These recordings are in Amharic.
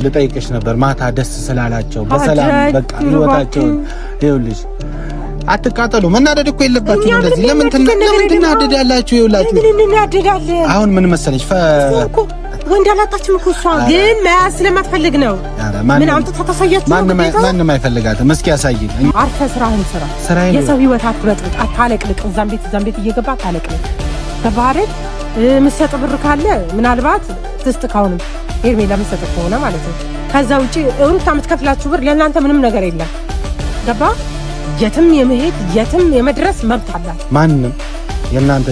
ልጠይቅሽ ነበር ማታ ደስ ስላላቸው በሰላም በቃ ህይወታቸው ይኸውልሽ አትቃጠሉ መናደድ እኮ የለባችሁ እንደዚህ ለምን ትናደዳላችሁ ይኸውላችሁ ምን እናደዳለን አሁን ምን መሰለሽ ወንድ አላጣችም እኮ እሷ ግን መያዝ ስለማትፈልግ ነው ምን አምጥታ ታሳያችሁ ማንም አይፈልጋትም እስኪ ያሳይኝ አርፈ ስራ የሰው ህይወት አትበጥብጥ አታለቅልቅ እዛም ቤት እየገባ አታለቅልቅ ተባረክ ምሰጥ ብር ካለ ምናልባት ትስጥካውንም ሄርሜላ ምሰጥ ከሆነ ማለት ነው ከዛ ውጪ ሩታ የምትከፍላችሁ ብር ለእናንተ ምንም ነገር የለም ገባ የትም የመሄድ የትም የመድረስ መብት አላት ማንም የእናንተ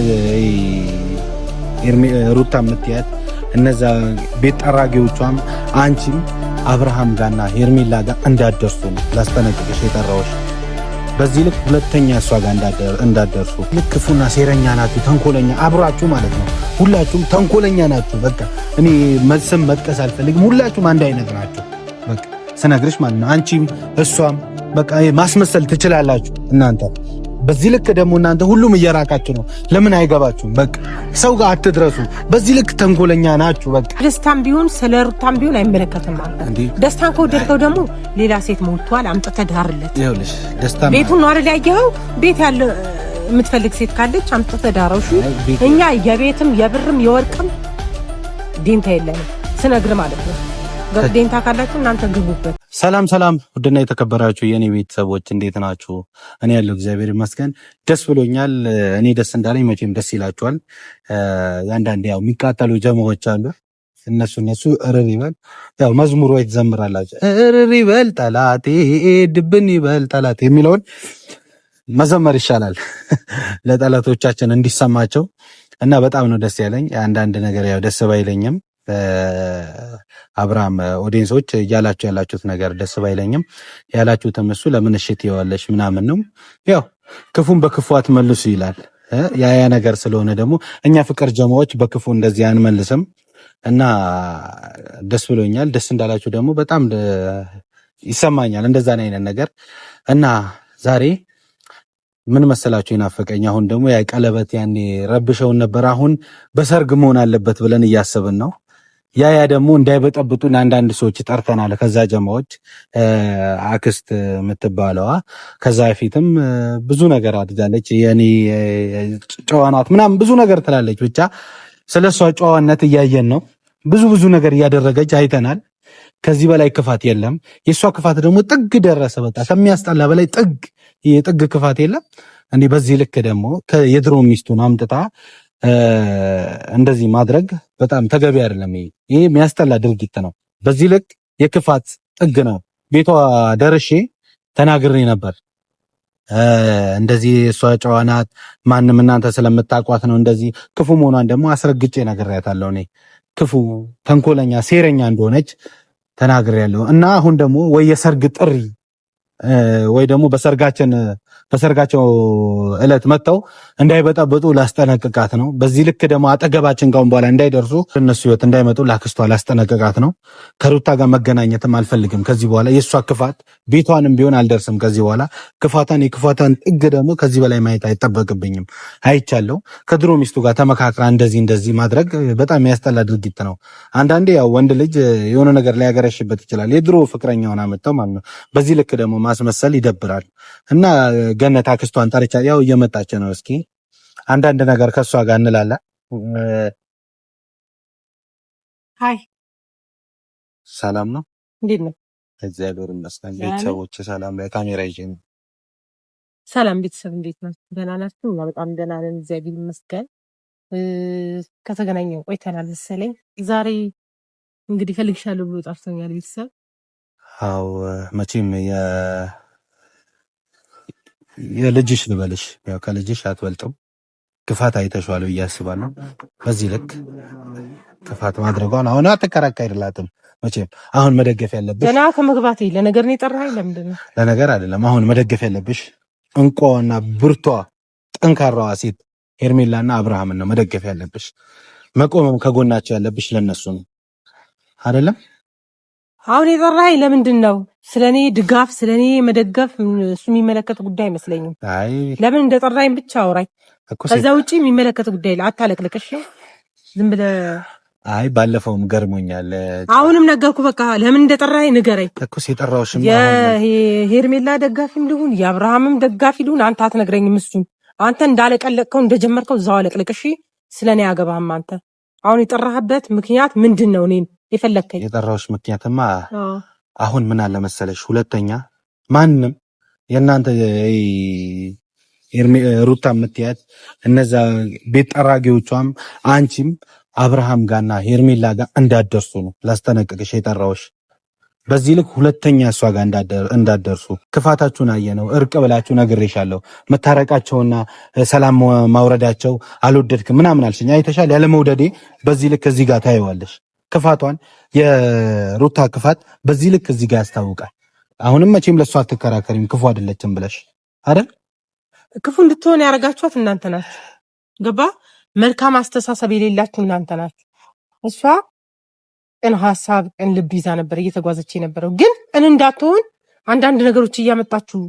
ሩታ የምትያት እነዛ ቤት ጠራጊዎቿም አንቺም አብርሃም ጋርና ሄርሜላ ጋር እንዳደርሱ ነው ላስጠነቅቅሽ የጠራሁሽ በዚህ ልክ ሁለተኛ እሷ ጋር እንዳደርሱ ልክ ክፉና ሴረኛ ናችሁ ተንኮለኛ አብራችሁ ማለት ነው ሁላችሁም ተንኮለኛ ናችሁ በቃ እኔ መልስም መጥቀስ አልፈልግም ሁላችሁም አንድ አይነት ናችሁ በቃ ስነግርሽ ማለት ነው አንቺም እሷም በቃ ማስመሰል ትችላላችሁ እናንተ በዚህ ልክ ደግሞ እናንተ ሁሉም እየራቃችሁ ነው ለምን አይገባችሁም በቃ ሰው ጋር አትድረሱ በዚህ ልክ ተንኮለኛ ናችሁ በቃ ደስታም ቢሆን ስለሩታም ቢሆን አይመለከትም ማለት ደስታን ከወደድከው ደግሞ ሌላ ሴት ሞልቷል አምጥተህ ዳርለት ይኸውልሽ ደስታ ቤቱን ነው አይደል ያየኸው ቤት ያለ የምትፈልግ ሴት ካለች አምጥተህ ዳረው እኛ የቤትም የብርም የወርቅም ዴንታ የለንም ስነግር ማለት ነው ዴንታ ካላችሁ እናንተ ግቡበት ሰላም ውድና የተከበራችሁ የኔ ቤተሰቦች እንዴት ናችሁ እኔ ያለው እግዚአብሔር ይመስገን ደስ ብሎኛል እኔ ደስ እንዳለኝ መቼም ደስ ይላችኋል ያንዳንዴ ያው የሚቃጠሉ ጀማዎች አሉ እነሱ እርር ይበል ያው መዝሙሩ ወይ ትዘምራላችሁ እርር ይበል ጠላቴ ድብን ይበል ጠላቴ የሚለውን መዘመር ይሻላል ለጠላቶቻችን እንዲሰማቸው እና በጣም ነው ደስ ያለኝ አንዳንድ ነገር ያው ደስ ባይለኝም አብርሃም ኦዲየንሶች ያላችሁት ነገር ደስ ባይለኝም ያላችሁትም እሱ ለምን እሽት ይዋለሽ ምናምን ነው ያው ክፉን በክፉ አትመልሱ ይላል ያ ነገር ስለሆነ ደግሞ እኛ ፍቅር ጀማዎች በክፉ እንደዚህ አንመልስም እና ደስ ብሎኛል ደስ እንዳላችሁ ደግሞ በጣም ይሰማኛል እንደዛ አይነት ነገር እና ዛሬ ምን መሰላችሁ ይናፈቀኝ አሁን ደግሞ ያ ቀለበት ያኔ ረብሸውን ነበር አሁን በሰርግ መሆን አለበት ብለን እያሰብን ነው ያ ደግሞ እንዳይበጠብጡን አንዳንድ ሰዎች ጠርተናል ከዛ ጀማዎች አክስት የምትባለዋ ከዛ በፊትም ብዙ ነገር አድርጋለች የኔ ጨዋናት ምናምን ብዙ ነገር ትላለች ብቻ ስለሷ ጨዋነት እያየን ነው ብዙ ነገር እያደረገች አይተናል ከዚህ በላይ ክፋት የለም የሷ ክፋት ደግሞ ጥግ ደረሰ በቃ ከሚያስጠላ በላይ ጥግ ክፋት የለም እንዴ በዚህ ልክ ደግሞ የድሮ ሚስቱን አምጥታ እንደዚህ ማድረግ በጣም ተገቢ አይደለም ይሄ የሚያስጠላ ድርጊት ነው በዚህ ልክ የክፋት ጥግ ነው ቤቷ ደርሼ ተናግሬ ነበር እንደዚህ እሷ ጨዋናት ማንም እናንተ ስለምታቋት ነው እንደዚህ ክፉ መሆኗን ደግሞ አስረግጬ ነግሬያታለሁ እኔ ክፉ ተንኮለኛ ሴረኛ እንደሆነች ተናግሬያለሁ እና አሁን ደግሞ ወይ የሰርግ ጥሪ ወይ ደግሞ በሰርጋቸው እለት መተው እንዳይበጣበጡ ላስጠነቅቃት ነው በዚህ ልክ ደግሞ አጠገባችን ጋር በኋላ እንዳይደርሱ እነሱ ህይወት እንዳይመጡ ላክስቷ ላስጠነቅቃት ነው ከሩታ ጋር መገናኘትም አልፈልግም ከዚህ በኋላ የሷ ክፋት ቤቷንም ቢሆን አልደርስም ከዚህ በኋላ የክፋታን ጥግ ደግሞ ከዚህ በላይ ማየት አይጠበቅብኝም አይቻለሁ ከድሮ ሚስቱ ጋር ተመካክራ እንደዚህ ማድረግ በጣም ያስጠላ ድርጊት ነው አንዳንዴ ያው ወንድ ልጅ የሆነ ነገር ሊያገረሽበት ይችላል የድሮ ፍቅረኛውን አመጣው ማለት ነው በዚህ ልክ ደግሞ ማስመሰል ይደብራል እና ገነት አክስቷን ጠርቻ ያው እየመጣች ነው እስኪ አንዳንድ ነገር ከሷ ጋር እንላለን ሃይ ሰላም ነው እንዴት ነው እግዚአብሔር ይመስገን ቤተሰቦች ሰላም ላይ ካሜራ ይዤ ነው ሰላም ቤተሰብ እንዴት ነው ደህና ናችሁ በጣም ደህና ነን እግዚአብሔር ይመስገን ከተገናኘን ቆይተናል መሰለኝ ዛሬ እንግዲህ ፈልግሻለሁ ብሎ ጠርቶኛል ቤተሰብ አው መቼም የልጅሽ ልበልሽ ያው ከልጅሽ አትበልጥም ክፋት አይተሽዋል ብዬ አስባለሁ በዚህ ልክ ክፋት ማድረጓን አሁን አትከራከሪላትም መቼም አሁን መደገፍ ያለብሽ ገና ከመግባቴ ለነገር ነው የጠራኸኝ ለምንድን ነው ለነገር አይደለም አሁን መደገፍ ያለብሽ እንቋና ብርቷ ጠንካራዋ ሴት ሄርሜላና አብርሃምን ነው መደገፍ ያለብሽ መቆምም ከጎናቸው ያለብሽ ለነሱ ነው አይደለም አሁን የጠራኸኝ ለምንድን ነው ስለኔ ድጋፍ ስለኔ መደገፍ እሱ የሚመለከት ጉዳይ አይመስለኝም አይ ለምን እንደጠራኸኝ ብቻ አውራኝ ከዛ ውጪ የሚመለከት ጉዳይ አታለቅልቅሽ ዝም ብለህ አይ ባለፈውም ገርሞኛል። አሁንም ነገርኩ። በቃ ለምን እንደጠራኸኝ ንገረኝ እኮ ሲጠራውሽም የሄርሜላ ደጋፊም ልሁን የአብርሃምም ደጋፊ ልሁን አንተ አትነግረኝም። እሱን አንተ እንዳለቀለቅከው እንደጀመርከው እዛው አለቅልቅ። እሺ ስለኔ ያገባህም። አንተ አሁን የጠራህበት ምክንያት ምንድን ነው? እኔን የፈለከኝ የጠራውሽ ምክንያትማ አሁን ምን አለ መሰለሽ፣ ሁለተኛ ማንም የእናንተ ሩታ የምትያት እነዛ ቤት ጠራጊዎቿም አንቺም አብርሃም ጋርና ሄርሜላ ጋር እንዳደርሱ ነው ላስጠነቅቅሽ የጠራውሽ። በዚህ ልክ ሁለተኛ እሷ ጋር እንዳደርሱ ክፋታችሁን አየነው። እርቅ ብላችሁ ነግሬሻለሁ። መታረቃቸውና ሰላም ማውረዳቸው አልወደድክም ምናምን አልሽኝ። አይተሻል። ያለ መውደዴ በዚህ ልክ እዚህ ጋር ታየዋለሽ። ክፋቷን የሩታ ክፋት በዚህ ልክ እዚህ ጋር ያስታውቃል። አሁንም መቼም ለእሷ አትከራከሪም ክፉ አይደለችም ብለሽ አይደል? ክፉ እንድትሆን ያደረጋችኋት እናንተ ናችሁ። ገባ? መልካም አስተሳሰብ የሌላችሁ እናንተ ናችሁ። እሷ ቅን ሀሳብ ቅን ልብ ይዛ ነበር እየተጓዘች የነበረው። ግን ቅን እንዳትሆን አንዳንድ ነገሮች እያመጣችሁ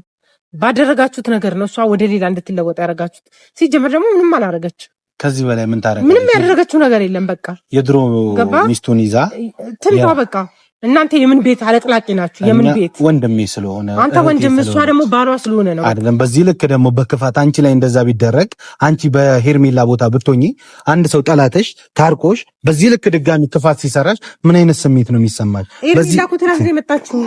ባደረጋችሁት ነገር ነው እሷ ወደ ሌላ እንድትለወጥ ያደረጋችሁት። ሲጀመር ደግሞ ምንም አላደረገች። ከዚህ በላይ ምን ታረጋለች? ምንም ያደረገችው ነገር የለም። በቃ የድሮ ሚስቱን ይዛ ትምጣ በቃ። እናንተ የምን ቤት አለቅላቂ ናችሁ? የምን ቤት ወንድሜ ስለሆነ አንተ ወንድም፣ እሷ ደግሞ ባሏ ስለሆነ ነው አይደለም። በዚህ ልክ ደግሞ በክፋት አንቺ ላይ እንደዛ ቢደረግ አንቺ በሄርሜላ ቦታ ብትሆኚ አንድ ሰው ጠላተሽ ታርቆሽ በዚህ ልክ ድጋሚ ክፋት ሲሰራሽ ምን አይነት ስሜት ነው የሚሰማሽ? በዚህ ልክ ትናንት የመጣችሁ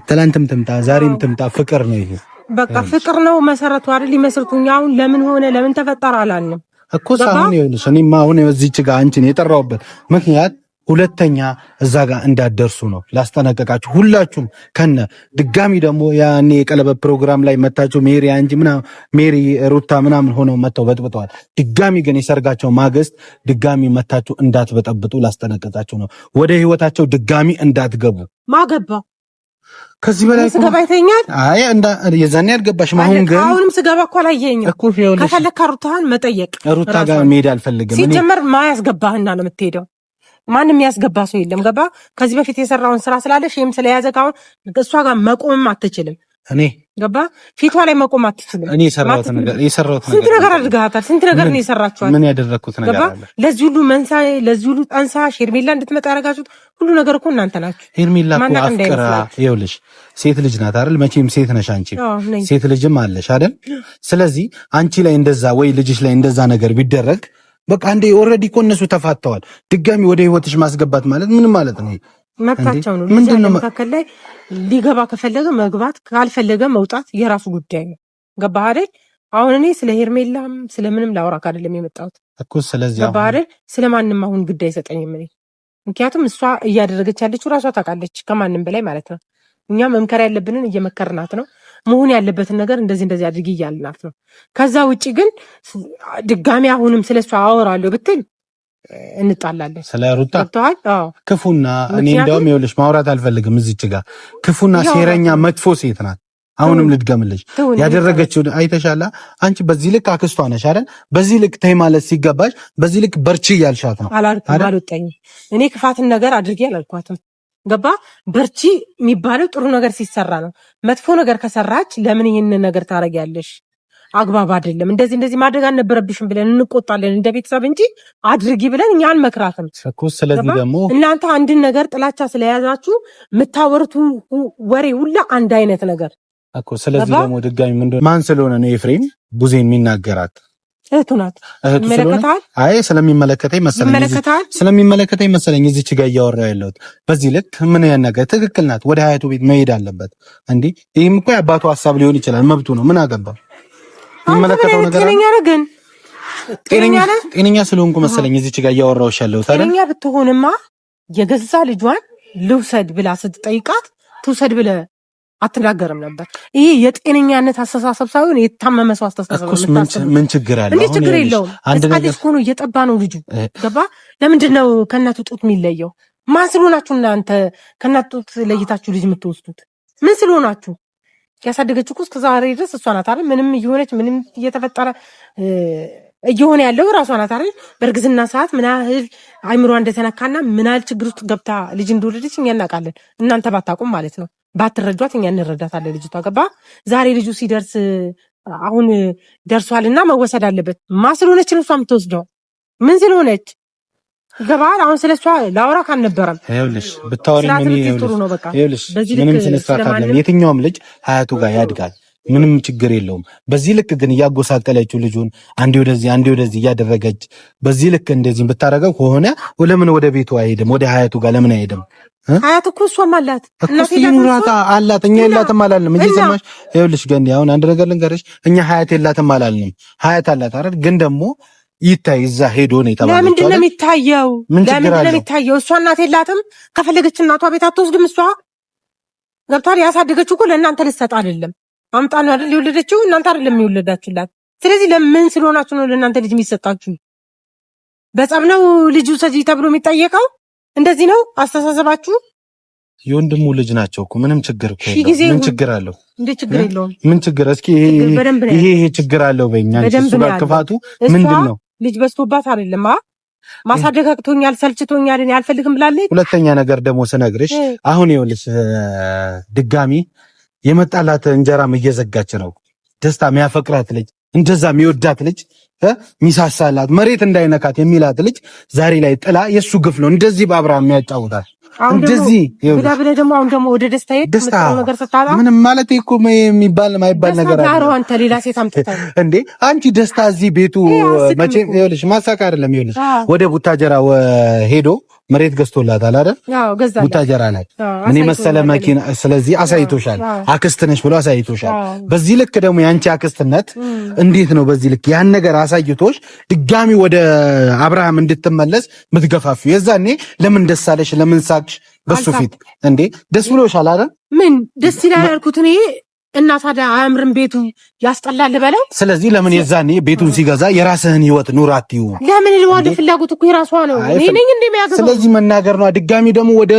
ትናንትም ትምጣ ዛሬም ትምጣ ፍቅር ነው ይሄ። በቃ ፍቅር ነው መሰረቱ አይደል? ይመስርቱኝ። አሁን ለምን ሆነ ለምን ተፈጠረ አላልንም እኮ ሳይሆን ይኸውልሽ፣ እኔማ አሁን እዚህች ጋር አንቺን የጠራሁበት ምክንያት ሁለተኛ እዛ ጋር እንዳደርሱ ነው ላስጠነቀቃችሁ። ሁላችሁም ከነ ድጋሚ ደግሞ ያኔ የቀለበት ፕሮግራም ላይ መታችሁ ሜሪ አንጂ ምናምን ሜሪ ሩታ ምናምን ሆነው መተው በጥብጠዋል። ድጋሚ ግን የሰርጋቸው ማግስት ድጋሚ መታችሁ እንዳትበጠብጡ ላስጠነቀቃችሁ ነው። ወደ ህይወታቸው ድጋሚ እንዳትገቡ። ማገባ ከዚህ በላይ ስገባ ይተኛል። አይ የዛኔ አልገባሽም። አሁንም ስገባ እኮ አላየኸኝም እኮ። ከፈለክ ሩታን መጠየቅ። ሩታ ጋር መሄድ አልፈልግም። ሲጀመር ማያስገባህና ነው የምትሄደው። ማንም ያስገባ ሰው የለም። ገባ? ከዚህ በፊት የሰራውን ስራ ስላለሽ ይሄም ስለያዘ ካሁን እሷ ጋር መቆምም አትችልም። እኔ ገባ? ፊቷ ላይ መቆም አትችልም። እኔ የሰራሁት ነገር ስንት ነገር አድርጋታል። ስንት ነገር ነው የሰራችኋል። ምን ያደረኩት ነገር አለ? ለዚህ ሁሉ መንሳይ፣ ለዚህ ሁሉ ጠንሳሽ ሄርሜላ እንድትመጣ ያደረጋችሁት ሁሉ ነገር እኮ እናንተ ናችሁ። ሄርሜላ እኮ አፍቅራ ይኸውልሽ፣ ሴት ልጅ ናት አይደል? መቼም ሴት ነሽ አንቺ፣ ሴት ልጅም አለሽ አይደል? ስለዚህ አንቺ ላይ እንደዛ ወይ ልጅሽ ላይ እንደዛ ነገር ቢደረግ በቃ እንዴ ኦልሬዲ እኮ እነሱ ተፋተዋል። ድጋሚ ወደ ህይወትሽ ማስገባት ማለት ምን ማለት ነው? መብታቸው ነው። ምንድነው መካከል ላይ ሊገባ ከፈለገ መግባት፣ ካልፈለገ መውጣት የራሱ ጉዳይ ነው። ገባህ አይደል? አሁን እኔ ስለ ሄርሜላም ስለምንም ላውራክ አይደለም የመጣሁት እኮ። ስለዚህ ገባህ አይደል? ስለማንም አሁን ጉዳይ አይሰጠኝም እኔ። ምክንያቱም እሷ እያደረገች ያለችው ራሷ ታውቃለች ከማንም በላይ ማለት ነው። እኛ መምከር ያለብንን እየመከርናት ነው። መሆን ያለበትን ነገር እንደዚህ አድርጊ እያልናት ነው። ከዛ ውጪ ግን ድጋሚ አሁንም ስለሷ አወራለሁ ብትል እንጣላለን። ስለ ሩታ ክፉና እኔ እንደውም ይኸውልሽ ማውራት አልፈልግም እዚች ጋር ክፉና ሴረኛ መጥፎ ሴት ናት። አሁንም ልድገምልሽ ያደረገችው አይተሻላ። አንቺ በዚህ ልክ አክስቷ ነሽ አይደል? በዚህ ልክ ተይ ማለት ሲገባሽ በዚህ ልክ በርቺ እያልሻት ነው። አልወጣኝም እኔ ክፋትን ነገር አድርጌ አላልኳትም። ገባ? በርቺ የሚባለው ጥሩ ነገር ሲሰራ ነው። መጥፎ ነገር ከሰራች ለምን ይህንን ነገር ታረጊያለሽ? አግባብ አይደለም። እንደዚህ ማድረግ አልነበረብሽም ብለን እንቆጣለን እንደ ቤተሰብ እንጂ አድርጊ ብለን እኛ አንመክራትም እኮ። ስለዚህ ደግሞ እናንተ አንድን ነገር ጥላቻ ስለያዛችሁ የምታወሩት ወሬ ሁላ አንድ አይነት ነገር እኮ። ስለዚህ ደግሞ ድጋሚ ምንድነው ማን ስለሆነ ነው ኤፍሬም ቡዜን የሚናገራት? እህቱ ናት። ይመለከታል። አይ ስለሚመለከተኝ መሰለኝ እዚች ጋር እያወራሁ ያለሁት። በዚህ ልክ ምን ያናገር ትክክል ናት። ወደ ሀያቱ ቤት መሄድ አለበት እንዴ። ይህም እኮ የአባቱ ሀሳብ ሊሆን ይችላል፣ መብቱ ነው። ምን አገባው? የሚመለከተው ነገር ጤነኛ ስለሆንኩ መሰለኝ እዚች ጋር እያወራሁሽ ያለሁት። ጤነኛ ብትሆንማ የገዛ ልጇን ልውሰድ ብላ ስትጠይቃት ትውሰድ ብለህ አትናገርም ነበር። ይሄ የጤነኛነት አስተሳሰብ ሳይሆን የታመመ ሰው አስተሳሰብ ነው። ምን ችግር አለ? እንዴ ችግር የለውም። አንድ ነገር ሆኖ እየጠባ ነው ልጁ። ገባ? ለምንድን ነው ከእናቱ ጡት የሚለየው? ማን ስለሆናችሁ እናንተ ከእናቱ ጡት ለይታችሁ ልጅ የምትወስዱት? ምን ስለሆናችሁ? ያሳደገችው እኮ እስከ ዛሬ ድረስ እሷ ናት አይደል? ምንም እየሆነች ምንም እየተፈጠረ እየሆነ ያለው ራሷ ናት አይደል? በእርግዝና ሰዓት ምን ያህል አይምሯ እንደተነካና ምን ያህል ችግር ውስጥ ገብታ ልጅ እንደወለደች እኛ እናውቃለን። እናንተ ባታውቁም ማለት ነው። ባትረዷት እኛ እንረዳታለን። ልጅቷ ገባ? ዛሬ ልጁ ሲደርስ አሁን ደርሷልና መወሰድ አለበት። ማ ስለሆነች ነው እሷ የምትወስደው? ምን ስለሆነች? ገባህ? አሁን ስለሷ ላውራ ካልነበረም ይኸውልሽ ብታወሪ ምንም ስነ ስርዓት አይደለም። የትኛውም ልጅ ሀያቱ ጋር ያድጋል። ምንም ችግር የለውም። በዚህ ልክ ግን እያጎሳቀለችው ልጁን አንዴ ወደዚህ እያደረገች በዚህ ልክ እንደዚህ ብታረገው ከሆነ ለምን ወደ ቤቱ አይሄድም? ወደ ሀያቱ ጋር ለምን አይሄድም? ሀያት እኮ እሷም አላት ይኑራታ አላት። እኛ የላትም አላልንም። እየሰማሽ ይኸውልሽ፣ ገንዲ አሁን አንድ ነገር ልንገርሽ፣ እኛ ሀያት የላትም አላልንም። ሀያት አላት አይደል? ግን ደግሞ ይታይ እዛ ሄዶ ነው የተባለው። ለምንድን ነው የሚታየው? እሷ እናት የላትም? ከፈለገች እናቷ ቤት አትወስድም? እሷ ገብቷል። ያሳደገችው እኮ ለእናንተ ልትሰጥ አይደለም፣ አምጣ ነው አይደል የወለደችው? እናንተ አይደለም የወለዳችሁላት። ስለዚህ ለምን ስለሆናችሁ ነው ለእናንተ ልጅ የሚሰጣችሁ? በጸብ ነው ልጁ ሰጂ ተብሎ የሚጠየቀው? እንደዚህ ነው አስተሳሰባችሁ? የወንድሙ ልጅ ናቸው እኮ ምንም ችግር እኮ የለውም። ምን ችግር አለው? እንዴ ችግር የለውም። ምን ችግር እስኪ ይሄ ችግር አለው በእኛ እሱ ጋር ክፋቱ ምንድነው? ልጅ በስቶባት አይደለም ማሳደግ አቅቶኛል፣ ሰልችቶኛል፣ እኔ አልፈልግም ብላለች። ሁለተኛ ነገር ደግሞ ስነግርሽ አሁን ይኸውልሽ ድጋሚ የመጣላት እንጀራም እየዘጋች ነው። ደስታ የሚያፈቅራት ልጅ እንደዛ የሚወዳት ልጅ ሚሳሳላት መሬት እንዳይነካት የሚላት ልጅ ዛሬ ላይ ጥላ የሱ ግፍ ነው እንደዚህ በአብርሃም የሚያጫውታት እንደዚህ ብለ ደግሞ አሁን ደግሞ ወደ ደስታ ነገር ስታጣ ምንም ማለት እኮ የሚባል ማይባል ነገር አለ። አንተ ሌላ ሴት አምጥተህ እንዴ አንቺ ደስታ እዚህ ቤቱ መቼም ይኸውልሽ ማሳካ አይደለም። ይኸውልሽ ወደ ቡታጀራ ሄዶ መሬት ገዝቶላታል አይደል? ቡታጀራ ላይ እኔ መሰለ መኪና። ስለዚህ አሳይቶሻል፣ አክስት ነሽ ብሎ አሳይቶሻል። በዚህ ልክ ደግሞ ያንቺ አክስትነት እንዴት ነው በዚህ ልክ ያን ነገር አሳይቶሽ ድጋሚ ወደ አብርሃም እንድትመለስ ምትገፋፊው? የዛኔ ለምን ደስ አለሽ? ለምን ሳቅሽ? በሱ ፊት እንዴ ደስ ብሎሻል አይደል? ምን ደስ ይላል ያልኩት እኔ እና ታዲያ አያምርም ቤቱ ያስጠላል በለው። ስለዚህ ለምን የዛኔ ቤቱን ሲገዛ የራስህን ህይወት ኑር አትዩ? ለምን ለወደ ፍላጎት እኮ የራሷ ነው። እኔ ነኝ እንደሚያገባው። ስለዚህ መናገር ነው። ድጋሚ ደግሞ ወደ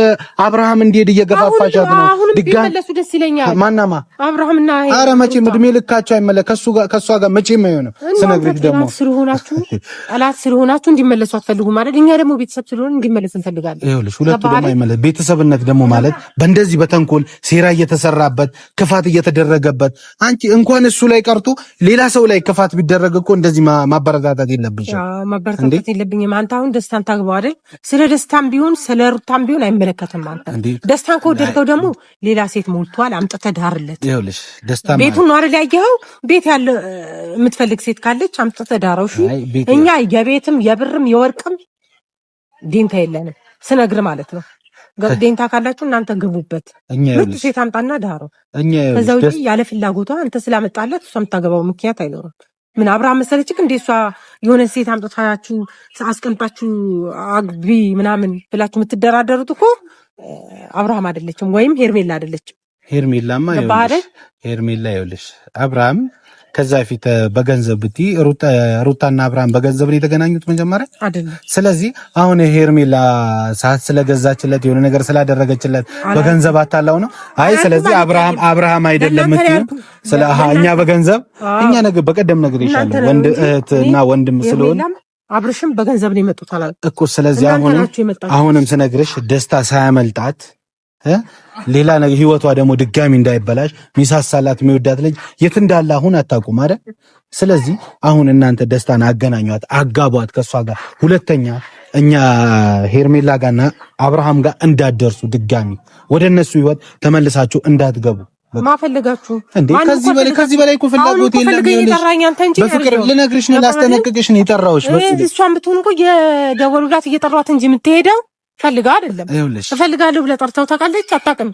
አብርሃም እንዲሄድ እየገፋፋሻት ነው። ድጋሚ መለሱ ደስ ይለኛል። ማናማ አብርሃምና አረ መቼም እድሜ ልካቸው አይመለስ ከሷ ጋር መቼም አይሆንም። ስነግርሽ ደግሞ ጠላት ስለሆናችሁ እንዲመለሱ አትፈልጉ ማለት እኛ ደግሞ ቤተሰብ ስለሆነ እንዲመለስ እንፈልጋለን። ይኸውልሽ ሁለቱ ደግሞ አይመለስ። ቤተሰብነት ደግሞ ማለት በእንደዚህ በተንኮል ሴራ እየተሰራበት ክፋት እየተደረገበት አንቺ እንኳን እሱ ላይ ቀርቶ ሌላ ሰው ላይ ክፋት ቢደረግ እኮ እንደዚህ ማበረታታት የለብሽም። ማበረታታት የለብኝም። አንተ አሁን ደስታን ታግባው አይደል? ስለ ደስታም ቢሆን ስለ ሩታም ቢሆን አይመለከትም። አንተ ደስታን ከወደድከው ደግሞ ሌላ ሴት ሞልቷል፣ አምጥተህ ዳርለት። ይኸውልሽ ደስታ ቤቱን ነው አይደል ያየኸው? ቤት ያለ የምትፈልግ ሴት ካለች አምጥተህ ዳረው። እሺ እኛ የቤትም የብርም የወርቅም ዴንታ የለንም ስነግር ማለት ነው። ዴንታ ካላችሁ እናንተ ግቡበት። ምርጥ ሴት አምጣና ዳሮ። ከዛ ውጪ ያለ ፍላጎቷ አንተ ስላመጣላት እሷ የምታገባው ምክንያት አይኖርም። ምን አብርሃም መሰለችክ እንዴ? እሷ የሆነ ሴት አምጥታችሁ አስቀምጣችሁ አግቢ ምናምን ብላችሁ የምትደራደሩት እኮ አብርሃም አይደለችም፣ ወይም ሄርሜላ አይደለችም። ሄርሜላማ ይኸውልሽ አብርሃም ከዛ ፊት በገንዘብ ብቲ ሩታና አብርሃም በገንዘብ ነው የተገናኙት መጀመሪያ አይደለም። ስለዚህ አሁን ሄርሜላ ሰዓት ስለገዛችለት የሆነ ነገር ስላደረገችለት በገንዘብ አታላው ነው። አይ ስለዚህ አብርሃም አይደለም ምትዩ እኛ በገንዘብ እኛ ነገር በቀደም ነገር ይሻላል ወንድ እህትና ወንድም ስለሆነ አብርሽም በገንዘብ ነው የመጡት አላል እኮ። ስለዚህ አሁንም ስነግርሽ ደስታ ሳያመልጣት ሌላ ነገር ህይወቷ ደግሞ ድጋሚ እንዳይበላሽ ሚሳሳላት የሚወዳት ልጅ የት እንዳለ አሁን አታውቁም አይደል? ስለዚህ አሁን እናንተ ደስታን አገናኟት፣ አጋቧት ከሷ ጋር። ሁለተኛ እኛ ሄርሜላ ጋርና አብርሃም ጋር እንዳትደርሱ፣ ድጋሚ ወደ እነሱ ህይወት ተመልሳችሁ እንዳትገቡ። ማፈልጋችሁ እንዴ? ከዚህ በላይ እኮ ፍላጎት የለም። በፍቅር ልነግርሽ ነው፣ ላስጠነቅቅሽ ነው የጠራሁሽ። እሷን ብትሆን እኮ የደወሉላት እየጠሯት እንጂ የምትሄደው ፈልጋ አይደለም። እፈልጋለሁ ብለህ ጠርተው ታውቃለች? አታውቅም።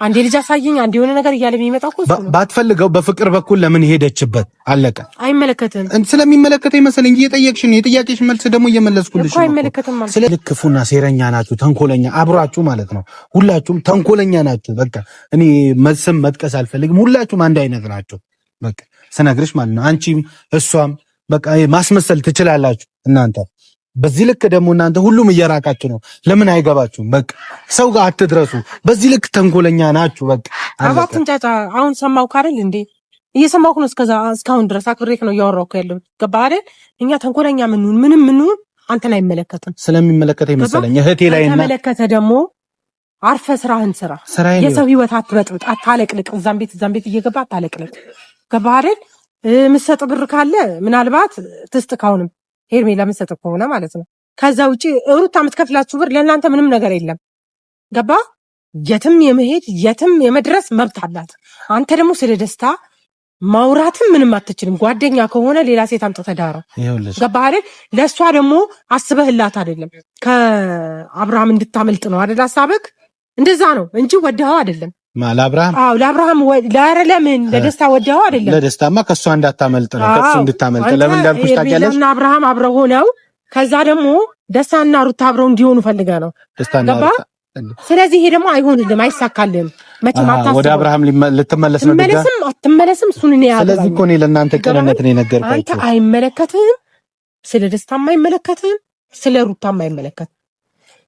አንዴ ልጅ አሳየኝ፣ አንዴ የሆነ ነገር እያለ የሚመጣው እኮ ባትፈልገው በፍቅር በኩል ለምን ሄደችበት? አለቀ። አይመለከትም። ስለሚመለከተኝ መሰለኝ እየጠየቅሽ ነው። የጥያቄሽ መልስ ደግሞ እየመለስኩልሽ ነው። አይመለከትም ማለት ስለ ክፉና ሴረኛ ናችሁ፣ ተንኮለኛ አብራችሁ ማለት ነው። ሁላችሁም ተንኮለኛ ናችሁ። በቃ እኔ ስም መጥቀስ አልፈልግም። ሁላችሁም አንድ አይነት ናችሁ። በቃ ስነግርሽ ማለት ነው። አንቺም እሷም በቃ ማስመሰል ትችላላችሁ እናንተ። በዚህ ልክ ደግሞ እናንተ ሁሉም እየራቃችሁ ነው። ለምን አይገባችሁም? በቃ ሰው ጋር አትድረሱ። በዚህ ልክ ተንኮለኛ ናችሁ። በቃ አባቱን ጫጫ አሁን ሰማሁህ አይደል እንዴ? እየሰማሁህ ነው። እስካሁን ድረስ አክብሬክ ነው እያወራሁህ ያለው። ገባህ አይደል? እኛ ተንኮለኛ ምንም አንተን አይመለከትም። ስለሚመለከተኝ መሰለኝ እህቴ ላይ እና ተመለከተ ደግሞ አርፈ ስራህን ስራ። የሰው ህይወት አትበጥብጥ፣ አታለቅልቅ። እዛም ቤት እየገባ አታለቅልቅ። ገባህ አይደል? የምትሰጥ ብር ካለ ምናልባት ትስጥ ካሁንም ሄርሜላ የምትሰጥ ከሆነ ማለት ነው። ከዛ ውጪ ሩታ የምትከፍላችሁ ብር ለእናንተ ምንም ነገር የለም። ገባ? የትም የመሄድ የትም የመድረስ መብት አላት። አንተ ደግሞ ስለ ደስታ ማውራትም ምንም አትችልም። ጓደኛ ከሆነ ሌላ ሴት አምጥተህ ዳረው። ገባህ አይደል? ለእሷ ደግሞ አስበህላት አይደለም ከአብርሃም እንድታመልጥ ነው አይደል? ሀሳብህ እንደዛ ነው እንጂ ወደኸው አይደለም። ለአብርሃም ለአብርሃም ለምን ለደስታ ወደኸው አይደለም። ለደስታማ ከእሷ እንዳታመልጥ ነው። ከእሱ እንድታመልጥ ለምን እንዳልኩሽ ታውቂያለሽ? እና አብርሃም አብረው ሆነው ከዛ ደግሞ ደስታና ሩታ አብረው እንዲሆኑ ፈልገህ ነው። ገባህ? ስለዚህ ይሄ ደግሞ አይሆንልም፣ አይሳካልም። መቼም አታስበው። ወደ አብርሃም ልትመለስ ነው። አትመለስም። እሱን እኔ ያለው ስለዚህ እኮ እኔ ለእናንተ ቅንነት ነው የነገርኳችሁ። አንተ አይመለከትህም፣ ስለ ደስታም አይመለከትህም፣ ስለ ሩታም አይመለከትህም።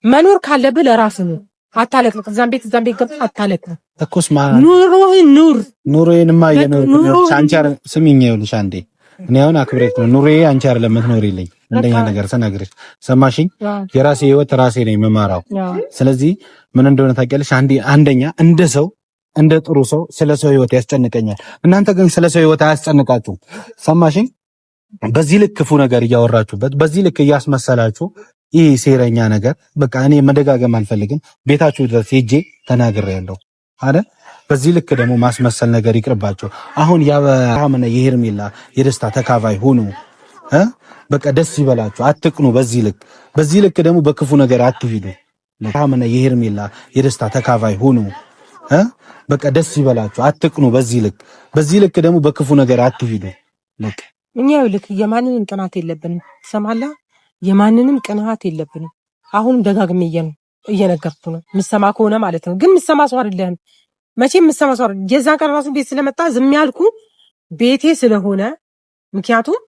መኖር ካለብህ ለራስህ ነው። አታለቅልቅ። እዛም ቤት ገብተህ አታለቅልቅ እኮስ ኑሮህን ኑር። ኑሮዬንማ የኖርኩት አንቺ ስሚኝ፣ ይኸውልሽ አንዴ እኔ አሁን አክብሬት ነው ኑሮዬ። አንቺ አይደለም የምትኖሪልኝ። እንደኛ ነገር ስነግርሽ ሰማሽኝ? የራሴ ህይወት ራሴ ነኝ የምመራው። ስለዚህ ምን እንደሆነ ታውቂያለሽ? አንደኛ እንደ ሰው እንደ ጥሩ ሰው ስለ ሰው ህይወት ያስጨንቀኛል። እናንተ ግን ስለ ሰው ህይወት አያስጨንቃችሁም። ሰማሽኝ? በዚህ ልክ ክፉ ነገር እያወራችሁበት፣ በዚህ ልክ እያስመሰላችሁ ይህ ሴረኛ ነገር በቃ እኔ መደጋገም አልፈልግም። ቤታችሁ ድረስ ሄጄ ተናግሬያለሁ አይደል? በዚህ ልክ ደግሞ ማስመሰል ነገር ይቅርባቸው። አሁን የአብርሃምና የሄርሜላ የደስታ ተካፋይ ሁኑ። በቃ ደስ ይበላችሁ፣ አትቅኑ። በዚህ ልክ ደግሞ በክፉ ነገር አትሂዱ። አብርሃምና የሄርሜላ የደስታ ተካፋይ ሁኑ። በቃ ደስ ይበላችሁ፣ አትቅኑ። በዚህ ልክ ደግሞ በክፉ ነገር አትሂዱ። እኛ ልክ የማንንም ቅናት የለብንም። ትሰማለህ? የማንንም ቅናት የለብንም። አሁንም ደጋግሜ እየነገርኩ ነው። ምሰማ ከሆነ ማለት ነው። ግን ምሰማ ሰው አይደለህም። መቼም ምሰማ ሰው አይደለም። የዛን ቀን ራሱ ቤት ስለመጣ ዝም ያልኩ ቤቴ ስለሆነ፣ ምክንያቱም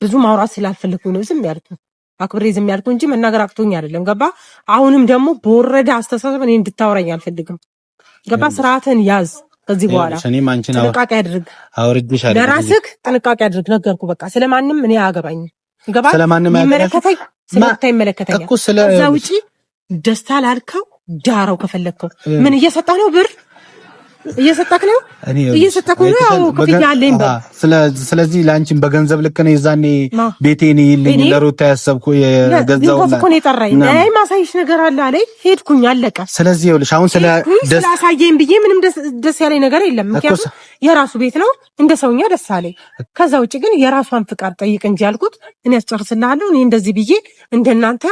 ብዙ ማውራት ስላልፈለኩ ነው ዝም ያልኩ። አክብሬ ዝም ያልኩ እንጂ መናገር አቅቶኝ አይደለም። ገባ? አሁንም ደግሞ በወረደ አስተሳሰብ እኔ እንድታወራኝ አልፈልግም። ገባ? ስርዓትን ያዝ። ከዚህ በኋላ ጥንቃቄ አድርግ። ለራስህ ጥንቃቄ አድርግ። ነገርኩ። በቃ ስለማንም እኔ አያገባኝም። ገባ? ይመለከተኝ ስለታ ይመለከተኛል። ከዛ ውጪ ደስታ ላልከው ዳራው ከፈለከው ምን እየሰጠህ ነው? ብር እየሰጠህ ነው? እየሰጠህ ነው? ከፍያ አለኝ በል። ስለዚህ ላንቺም በገንዘብ ልክ ነው። የዛኔ ቤቴን ይልኝ ለሩታ ያሰብኩ የገንዘብ እኮ ነው የጠራኝ። አይ ማሳይሽ ነገር አለ አለኝ። ሄድኩኝ፣ አለቀ። ስለዚህ ይኸውልሽ አሁን ስላሳየኝ ብዬ ምንም ደስ ያለኝ ነገር የለም። ምክንያቱም የራሱ ቤት ነው፣ እንደ ሰውኛ ደስ አለኝ። ከዛ ውጪ ግን የራሷን ፍቃድ ጠይቅ እንጂ ያልኩት እኔ አስጨርስልሃለሁ። እኔ እንደዚህ ብዬ እንደናንተ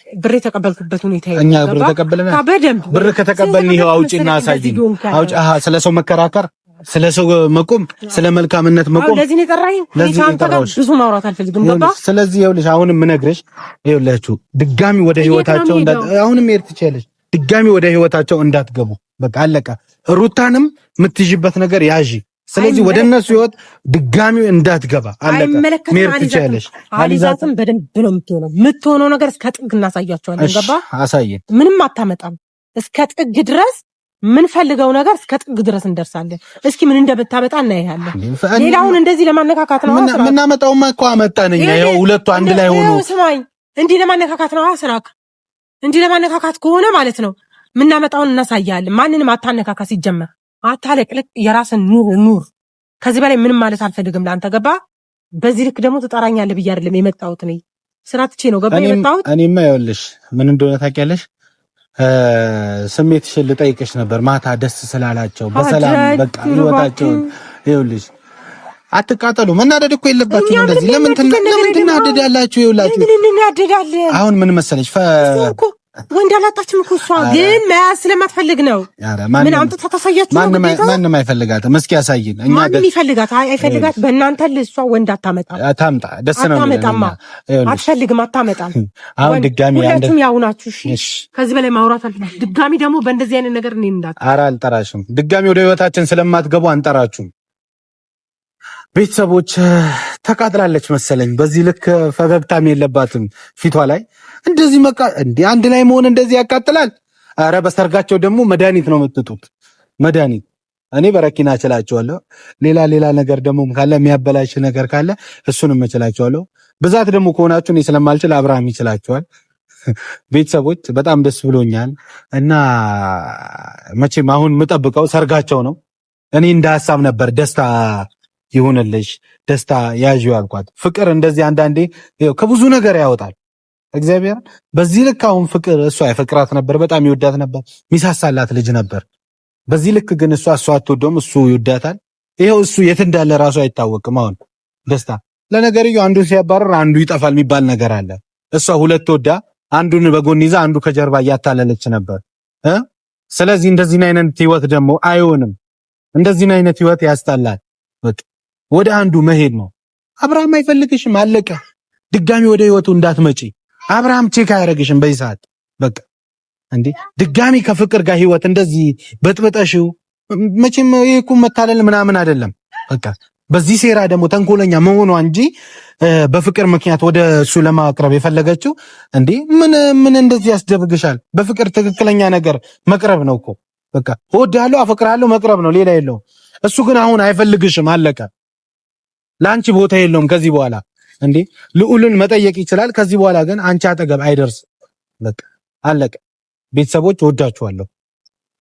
ብር የተቀበልኩበት ሁኔታ ይሄ እኛ ብር ተቀበለና በደንብ ብር ከተቀበልን ይሄው አውጪና አሳይኝ። አውጪ ስለሰው መከራከር፣ ስለሰው መቆም፣ ስለ መልካምነት መቆም። ለዚህ ነው የጠራኝ። ለዚህ ጋር ብዙ ማውራት አልፈልግም። ገባ? ስለዚህ ይኸውልሽ አሁንም ምነግርሽ ይኸውላችሁ ድጋሚ ወደ ህይወታቸው አሁንም ሄድ ትችያለሽ። ድጋሚ ወደ ህይወታቸው እንዳትገቡ። በቃ አለቀ። ሩታንም የምትይዥበት ነገር ያዢ። ስለዚህ ወደ እነሱ ህይወት ድጋሚ እንዳትገባ አለቀ። ሜር ትችያለሽ። አሊዛትም በደንብ ነው የምትሆነው ነገር እስከ ጥግ እናሳያቸዋለን። ገባ? አሳየን። ምንም አታመጣም። እስከ ጥግ ድረስ ምን ፈልገው ነገር እስከ ጥግ ድረስ እንደርሳለን። እስኪ ምን እንደምታመጣ እናያለን። ሌላውን እንደዚህ ለማነካካት ነው ምናመጣውማ እኮ አመጣን እኛ። ይኸው ሁለቱ አንድ ላይ ሆኖ ስማኝ፣ እንዲህ ለማነካካት ነው ስራክ። እንዲህ ለማነካካት ከሆነ ማለት ነው ምናመጣውን እናሳያለን። ማንንም አታነካካ። ሲጀመር አታለቅልቅ። የራስን ኑር። ከዚህ በላይ ምንም ማለት አልፈልግም ለአንተ። ገባ? በዚህ ልክ ደግሞ ትጠራኛለህ ብዬ አይደለም የመጣሁት። እኔ ስራ ትቼ ነው ገባ የመጣሁት። እኔማ ይኸውልሽ ምን እንደሆነ ታውቂያለሽ። ስሜትሽን ልጠይቅሽ ነበር ማታ ደስ ስላላቸው በሰላም በቃ ህይወታቸውን። ይኸውልሽ አትቃጠሉ። መናደድ እኮ የለባችሁም እንደዚህ። ለምን ትናደዳላችሁ? ይኸውላችሁ ምን እናደዳለን? አሁን ምን መሰለሽ ወንድ አላጣችም እኮ እሷ ግን መያዝ ስለማትፈልግ ነው። ምን አምጥታ ታሳያችሁ? ማንም አይፈልጋትም። እስኪ ያሳይን። እኛ ማንም ይፈልጋት አይፈልጋት በእናንተ ልሷ ወንድ አታመጣም። አታምጣ። ደስ ነው አታመጣም። አትፈልግም። አታመጣም። አሁን ድጋሚ ሁለቱም ያው ናችሁ። እሺ ከዚህ በላይ ማውራት አልፈልግም። ድጋሚ ደግሞ በእንደዚህ አይነት ነገር እኔ እንዳት ኧረ አልጠራሽም። ድጋሚ ወደ ህይወታችን ስለማትገቡ አንጠራችሁም። ቤተሰቦች ተቃጥላለች መሰለኝ። በዚህ ልክ ፈገግታም የለባትም ፊቷ ላይ እንደዚህ አንድ ላይ መሆን እንደዚህ ያቃጥላል። አረ በሰርጋቸው ደግሞ መድኃኒት ነው የምትጡት፣ መድኃኒት። እኔ በረኪና እችላቸዋለሁ። ሌላ ነገር ደግሞ ካለ የሚያበላሽ ነገር ካለ እሱንም እችላቸዋለሁ። ብዛት ደግሞ ከሆናችሁ እኔ ስለማልችል አብርሃም ይችላቸዋል። ቤተሰቦች በጣም ደስ ብሎኛል እና መቼም አሁን የምጠብቀው ሰርጋቸው ነው። እኔ እንደ ሀሳብ ነበር ደስታ ይሁንልሽ፣ ደስታ ያዥው ያልኳት። ፍቅር እንደዚህ አንዳንዴ ከብዙ ነገር ያወጣል። እግዚአብሔር በዚህ ልክ አሁን ፍቅር እሷ ያፈቅራት ነበር፣ በጣም ይወዳት ነበር፣ ሚሳሳላት ልጅ ነበር። በዚህ ልክ ግን እሷ አትወደውም፣ እሱ ይወዳታል። ይሄው እሱ የት እንዳለ ራሱ አይታወቅም። አሁን ደስታ ለነገርየው አንዱን ሲያባረር አንዱ ይጠፋል የሚባል ነገር አለ። እሷ ሁለት ወዳ አንዱን በጎን ይዛ አንዱ ከጀርባ እያታለለች ነበር። ስለዚህ እንደዚህ አይነት ህይወት ደግሞ አይሆንም። እንደዚህ አይነት ህይወት ያስጠላል። በቃ ወደ አንዱ መሄድ ነው። አብርሃም አይፈልግሽም፣ አለቀ። ድጋሚ ወደ ህይወቱ እንዳትመጪ። አብርሃም ቼክ አያደርግሽም በዚህ ሰዓት። በቃ እንዴ ድጋሚ ከፍቅር ጋር ህይወት እንደዚህ በጥበጠሽው መቼም ይሄ እኮ መታለል ምናምን አይደለም። በቃ በዚህ ሴራ ደግሞ ተንኮለኛ መሆኗ እንጂ በፍቅር ምክንያት ወደ እሱ ለማቅረብ የፈለገችው እንዴ ምን እንደዚህ ያስደርግሻል? በፍቅር ትክክለኛ ነገር መቅረብ ነው እኮ በቃ እወድሃለሁ፣ አፈቅርሃለሁ መቅረብ ነው፣ ሌላ የለውም። እሱ ግን አሁን አይፈልግሽም፣ አለቀ። ለአንቺ ቦታ የለውም ከዚህ በኋላ። እንዴ ልዑልን መጠየቅ ይችላል። ከዚህ በኋላ ግን አንቺ አጠገብ አይደርስም። በቃ አለቀ። ቤተሰቦች እወዳችኋለሁ።